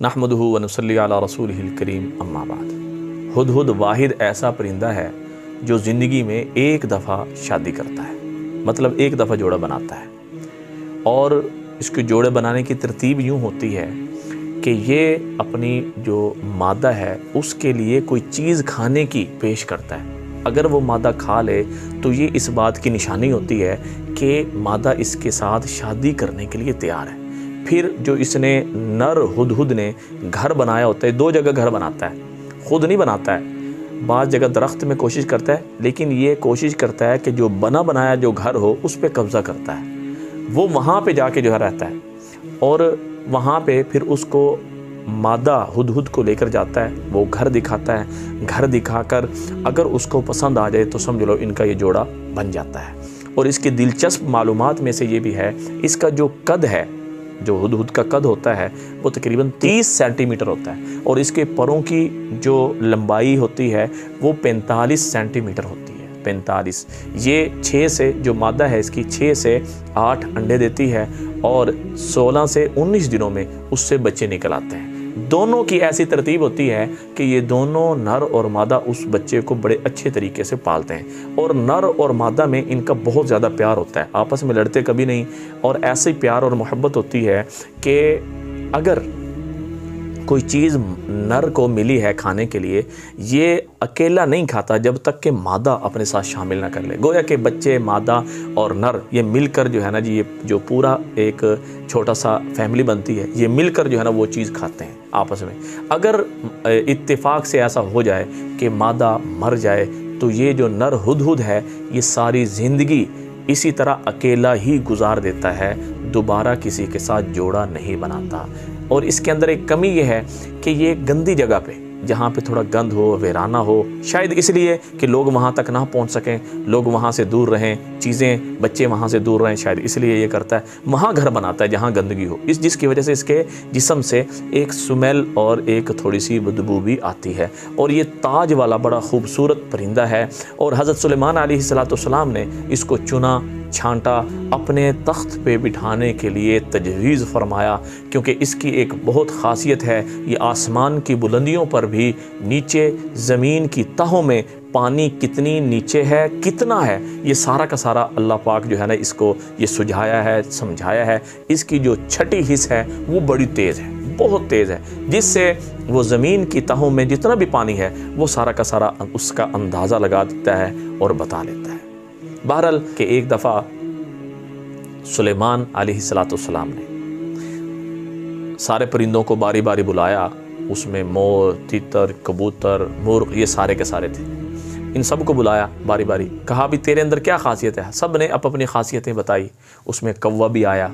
نحمدہ ونصلی علی رسولہ الکریم اما بعد۔ ہدہد واحد ایسا پرندہ ہے جو زندگی میں ایک دفعہ شادی کرتا ہے، مطلب ایک دفعہ جوڑا بناتا ہے، اور اس کے جوڑے بنانے کی ترتیب یوں ہوتی ہے کہ یہ اپنی جو مادہ ہے اس کے لیے کوئی چیز کھانے کی پیش کرتا ہے۔ اگر وہ مادہ کھا لے تو یہ اس بات کی نشانی ہوتی ہے کہ مادہ اس کے ساتھ شادی کرنے کے لیے تیار ہے۔ پھر جو اس نے نر ہدہد نے گھر بنایا ہوتا ہے، دو جگہ گھر بناتا ہے، خود نہیں بناتا ہے، بعض جگہ درخت میں کوشش کرتا ہے، لیکن یہ کوشش کرتا ہے کہ جو بنا بنایا جو گھر ہو اس پہ قبضہ کرتا ہے، وہ وہاں پہ جا کے جو ہے رہتا ہے، اور وہاں پہ پھر اس کو مادہ ہدہد کو لے کر جاتا ہے، وہ گھر دکھاتا ہے، گھر دکھا کر اگر اس کو پسند آ جائے تو سمجھ لو ان کا یہ جوڑا بن جاتا ہے۔ اور اس کی دلچسپ معلومات میں سے یہ بھی ہے، اس کا جو قد ہے، جو ہدہد کا قد ہوتا ہے وہ تقریباً 30 سینٹی میٹر ہوتا ہے، اور اس کے پروں کی جو لمبائی ہوتی ہے وہ 45 سینٹی میٹر ہوتی ہے۔ 45 یہ 6 سے جو مادہ ہے اس کی 6 سے 8 انڈے دیتی ہے، اور 16 سے 19 دنوں میں اس سے بچے نکل آتے ہیں۔ دونوں کی ایسی ترتیب ہوتی ہے کہ یہ دونوں نر اور مادہ اس بچے کو بڑے اچھے طریقے سے پالتے ہیں، اور نر اور مادہ میں ان کا بہت زیادہ پیار ہوتا ہے، آپس میں لڑتے کبھی نہیں، اور ایسے پیار اور محبت ہوتی ہے کہ اگر کوئی چیز نر کو ملی ہے کھانے کے لیے، یہ اکیلا نہیں کھاتا جب تک کہ مادہ اپنے ساتھ شامل نہ کر لے۔ گویا کہ بچے، مادہ اور نر یہ مل کر جو ہے نا یہ جو پورا ایک چھوٹا سا فیملی بنتی ہے، یہ مل کر جو ہے نا وہ چیز کھاتے ہیں آپس میں۔ اگر اتفاق سے ایسا ہو جائے کہ مادہ مر جائے تو یہ جو نر ہدہد ہے یہ ساری زندگی اسی طرح اکیلا ہی گزار دیتا ہے، دوبارہ کسی کے ساتھ جوڑا نہیں بناتا۔ اور اس کے اندر ایک کمی یہ ہے کہ یہ گندی جگہ پہ، جہاں پہ تھوڑا گند ہو، ویرانہ ہو، شاید اس لیے کہ لوگ وہاں تک نہ پہنچ سکیں، لوگ وہاں سے دور رہیں، چیزیں، بچے وہاں سے دور رہیں، شاید اس لیے یہ کرتا ہے، وہاں گھر بناتا ہے جہاں گندگی ہو، جس کی وجہ سے اس کے جسم سے ایک سمیل اور ایک تھوڑی سی بدبو بھی آتی ہے۔ اور یہ تاج والا بڑا خوبصورت پرندہ ہے، اور حضرت سلیمان علیہ السلام نے اس کو چنا، چھانٹا، اپنے تخت پہ بٹھانے کے لیے تجویز فرمایا، کیونکہ اس کی ایک بہت خاصیت ہے، یہ آسمان کی بلندیوں پر بھی نیچے زمین کی تہوں میں پانی کتنی نیچے ہے، کتنا ہے، یہ سارا کا سارا اللہ پاک جو ہے نا اس کو یہ سجھایا ہے، سمجھایا ہے۔ اس کی جو چھٹی حص ہے وہ بڑی تیز ہے، بہت تیز ہے، جس سے وہ زمین کی تہوں میں جتنا بھی پانی ہے وہ سارا کا سارا اس کا اندازہ لگا دیتا ہے اور بتا لیتا ہے۔ بہرحال کہ ایک دفعہ سلیمان علیہ السلام نے سارے پرندوں کو باری باری بلایا، اس میں مور، تیتر، کبوتر، مرغ، یہ سارے کے سارے تھے، ان سب کو بلایا باری باری، کہا بھی تیرے اندر کیا خاصیت ہے؟ سب نے اپنی خاصیتیں بتائی، اس میں کوا بھی آیا،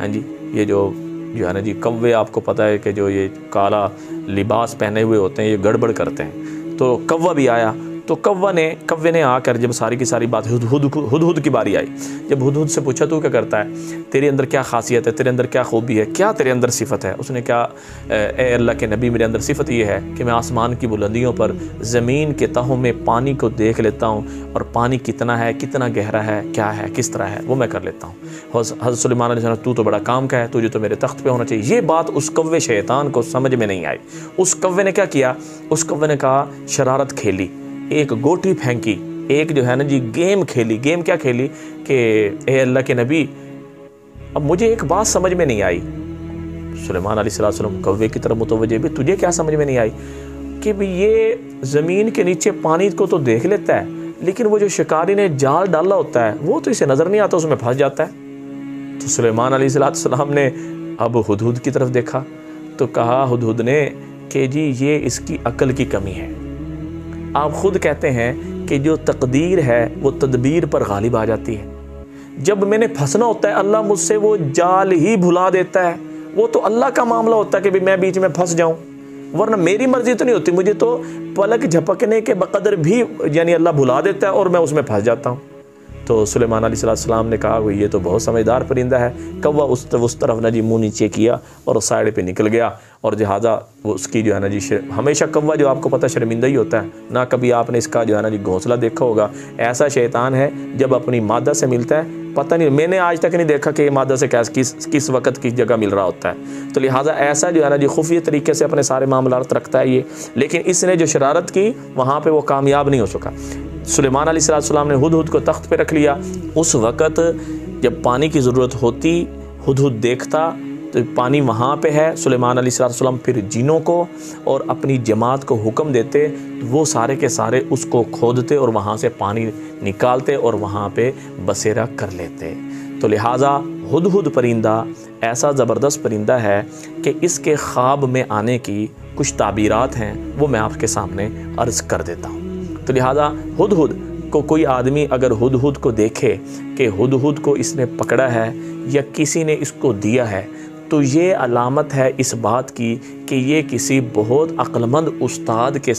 ہاں جی، یہ جو ہے نا جی کوے، آپ کو پتہ ہے کہ جو یہ کالا لباس پہنے ہوئے ہوتے ہیں یہ گڑبڑ کرتے ہیں، تو کوا بھی آیا۔ تو کوے نے آ کر جب ساری کی ساری بات ہدہد کی باری آئی، جب ہدہد سے پوچھا تو کیا کرتا ہے، تیرے اندر کیا خاصیت ہے، تیرے اندر کیا خوبی ہے، کیا تیرے اندر صفت ہے؟ اس نے کہا، اے اللہ کے نبی، میرے اندر صفت یہ ہے کہ میں آسمان کی بلندیوں پر زمین کے تہوں میں پانی کو دیکھ لیتا ہوں، اور پانی کتنا ہے، کتنا گہرا ہے، کیا ہے، کس طرح ہے، وہ میں کر لیتا ہوں۔ حضرت سلیمان علیہ السلام، تو بڑا کام کا ہے، تجھے تو میرے تخت پہ ہونا چاہیے۔ یہ بات اس کوے شیطان کو سمجھ میں نہیں آئی۔ اس کوے نے کیا کیا؟ اس کوے نے کہا، شرارت کھیلی، ایک گوٹی پھینکی، ایک جو ہے نا جی گیم کھیلی۔ گیم کیا کھیلی کہ اے اللہ کے نبی، اب مجھے ایک بات سمجھ میں نہیں آئی۔ سلیمان علیہ السلام کوے کی طرف متوجہ، بھی تجھے کیا سمجھ میں نہیں آئی؟ کہ بھی یہ زمین کے نیچے پانی کو تو دیکھ لیتا ہے، لیکن وہ جو شکاری نے جال ڈالا ہوتا ہے وہ تو اسے نظر نہیں آتا، اس میں پھنس جاتا ہے۔ تو سلیمان علیہ السلام نے اب ہدہد کی طرف دیکھا تو کہا ہدہد نے کہ جی یہ اس کی عقل کی کمی ہے۔ آپ خود کہتے ہیں کہ جو تقدیر ہے وہ تدبیر پر غالب آ جاتی ہے۔ جب میں نے پھنسنا ہوتا ہے اللہ مجھ سے وہ جال ہی بھلا دیتا ہے، وہ تو اللہ کا معاملہ ہوتا ہے کہ میں بیچ میں پھنس جاؤں، ورنہ میری مرضی تو نہیں ہوتی، مجھے تو پلک جھپکنے کے بقدر بھی یعنی اللہ بھلا دیتا ہے اور میں اس میں پھنس جاتا ہوں۔ تو سلیمان علیہ السلام نے کہا یہ تو بہت سمجھدار پرندہ ہے۔ کوا اس طرف نہ جی منہ نیچے کیا اور سائڈ پہ نکل گیا، اور لہٰذا وہ اس کی جو ہے نا جی ہمیشہ کوا جو آپ کو پتہ شرمندہ ہی ہوتا ہے، نہ کبھی آپ نے اس کا جو ہے نا جی گھونسلہ دیکھا ہوگا۔ ایسا شیطان ہے جب اپنی مادہ سے ملتا ہے پتہ نہیں، میں نے آج تک نہیں دیکھا کہ یہ مادہ سے کس وقت کس جگہ مل رہا ہوتا ہے۔ تو لہٰذا ایسا جو ہے نا جی خفیہ طریقے سے اپنے سارے معاملات رکھتا ہے یہ، لیکن اس نے جو شرارت کی وہاں پہ وہ کامیاب نہیں ہو سکا۔ سلیمان علیہ السلام نے ہدہد کو تخت پہ رکھ لیا، اس وقت جب پانی کی ضرورت ہوتی ہدہد دیکھتا تو پانی وہاں پہ ہے، سلیمان علیہ السلام پھر جنوں کو اور اپنی جماعت کو حکم دیتے، وہ سارے کے سارے اس کو کھودتے اور وہاں سے پانی نکالتے اور وہاں پہ بسیرا کر لیتے۔ تو لہٰذا ہدہد پرندہ ایسا زبردست پرندہ ہے کہ اس کے خواب میں آنے کی کچھ تعبیرات ہیں، وہ میں آپ کے سامنے عرض کر دیتا ہوں۔ تو لہٰذا ہدہد کو کوئی آدمی اگر ہدہد کو دیکھے کہ ہدہد کو اس نے پکڑا ہے یا کسی نے اس کو دیا ہے، تو یہ علامت ہے اس بات کی کہ یہ کسی بہت عقلمند استاد کے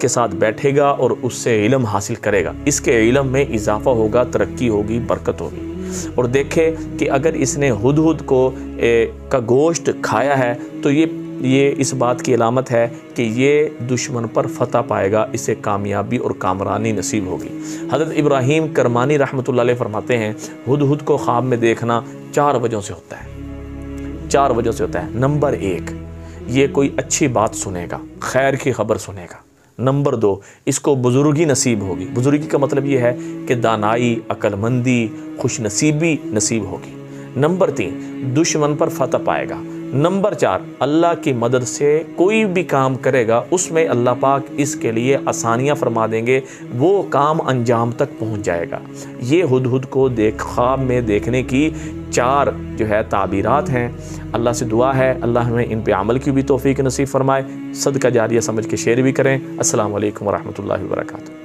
ساتھ بیٹھے گا اور اس سے علم حاصل کرے گا، اس کے علم میں اضافہ ہوگا، ترقی ہوگی، برکت ہوگی۔ اور دیکھے کہ اگر اس نے ہدہد کا گوشت کھایا ہے تو یہ اس بات کی علامت ہے کہ یہ دشمن پر فتح پائے گا، اسے کامیابی اور کامرانی نصیب ہوگی۔ حضرت ابراہیم کرمانی رحمۃ اللہ علیہ فرماتے ہیں ہدہد کو خواب میں دیکھنا 4 وجہوں سے ہوتا ہے، 4 وجہوں سے ہوتا ہے۔ نمبر 1، یہ کوئی اچھی بات سنے گا، خیر کی خبر سنے گا۔ نمبر 2، اس کو بزرگی نصیب ہوگی۔ بزرگی کا مطلب یہ ہے کہ دانائی، عقل مندی، خوش نصیبی نصیب ہوگی۔ نمبر 3، دشمن پر فتح پائے گا۔ نمبر 4، اللہ کی مدد سے کوئی بھی کام کرے گا اس میں اللہ پاک اس کے لیے آسانیاں فرما دیں گے، وہ کام انجام تک پہنچ جائے گا۔ یہ ہدہد کو خواب میں دیکھنے کی 4 جو ہے تعبیرات ہیں۔ اللہ سے دعا ہے اللہ ہمیں ان پہ عمل کی بھی توفیق نصیب فرمائے۔ صدقہ جاریہ سمجھ کے شیئر بھی کریں۔ السلام علیکم ورحمۃ اللہ وبرکاتہ۔